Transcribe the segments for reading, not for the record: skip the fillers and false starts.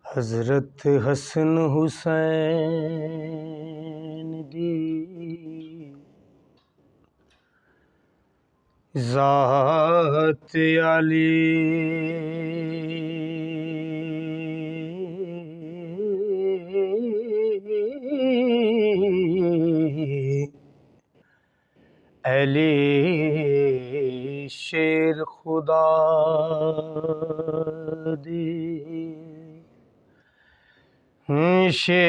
हज़रत हसन हुसैन दी ज़ात आली अली शेर खुदा दी शेर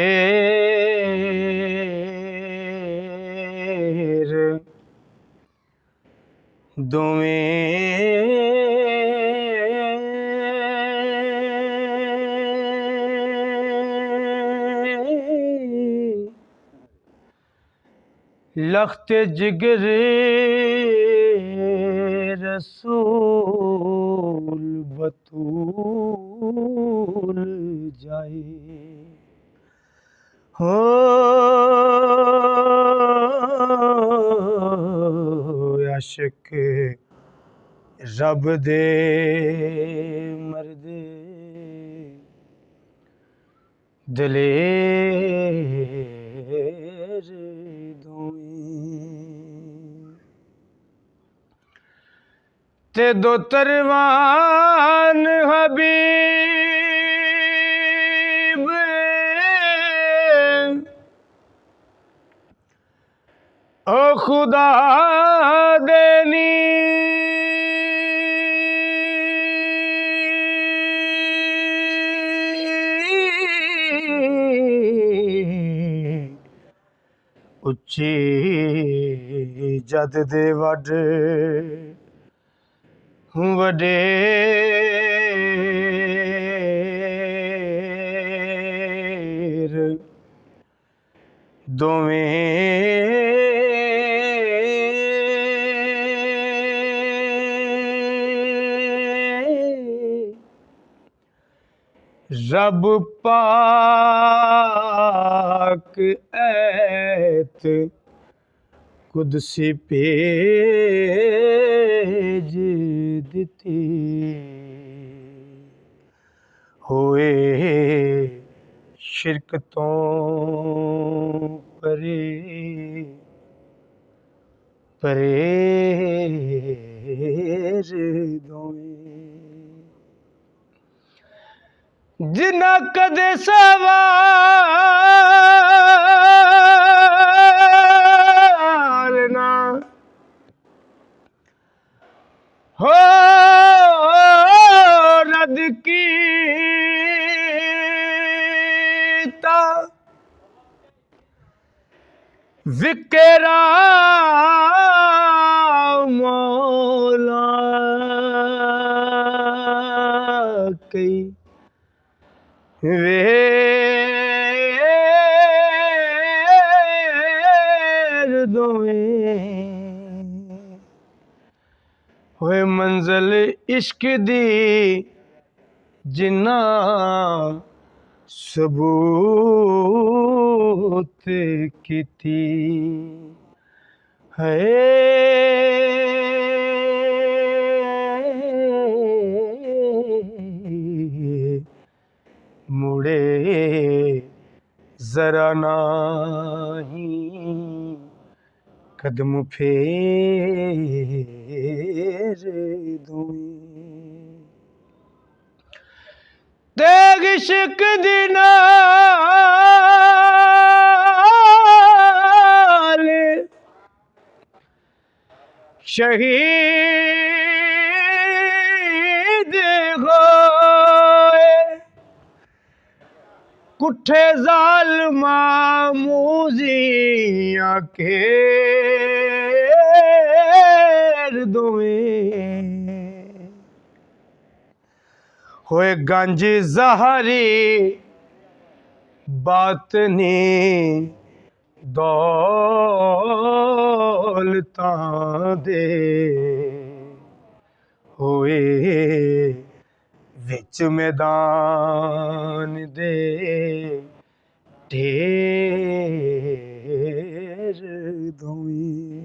दोवें लख्त जिगर रसूल बतूल जाए हो आशिक रब दे मर्दे दलेर ते दो तरवान हबीब ओ खुदा देनी उच्ची जद दे वड वडेर दोवें रब पाक ऐत कुदसी भेज दिती होए शिरक तो परेज दोवें जिन्ना कदे सवार ना हो रद कीता विकेरा मौला कई वेर दोवें होए मंजिल इश्क दी जिन्ना सबूत कीती है मुड़े जरा नहीं कदम फेर दोवें तेग इश्क दी नाल शहीद होए कुठे ज़ालिमा मूज़ियां घेर दोवें होए गंज ज़हरी बातनी दौलतां दे होए विच मैदान दे ढेर दोवीं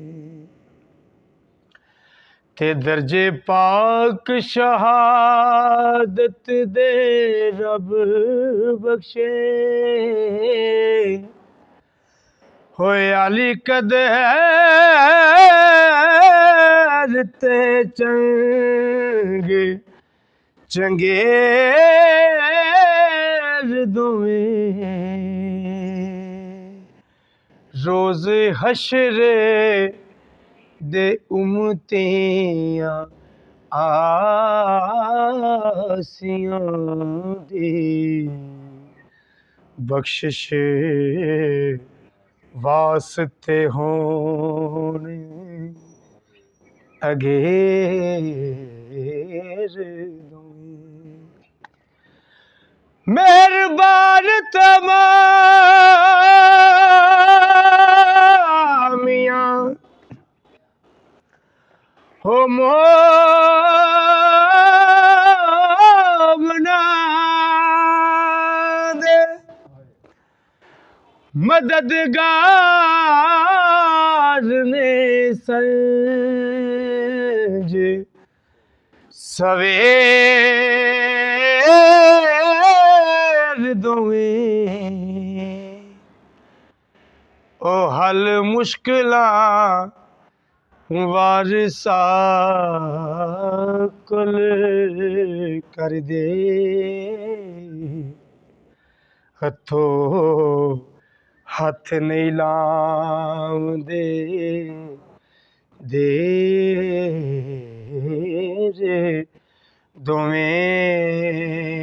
ते दर्जे पाक शहादत दे रब बख्शे होए अली कदर ते चंगे चंगेर दोवें रोज़ हशरे दे उमतियां आसियां दी बख्शिश वास्ते होन अगेर दोवें मेहरबान तमामियां हो मोमना दे मददगार ने संज सवेर दोवें ओ हल मुश्किलां वारिसा कुल कर दे हथो हथ नहीं लाउंदे देर दोवें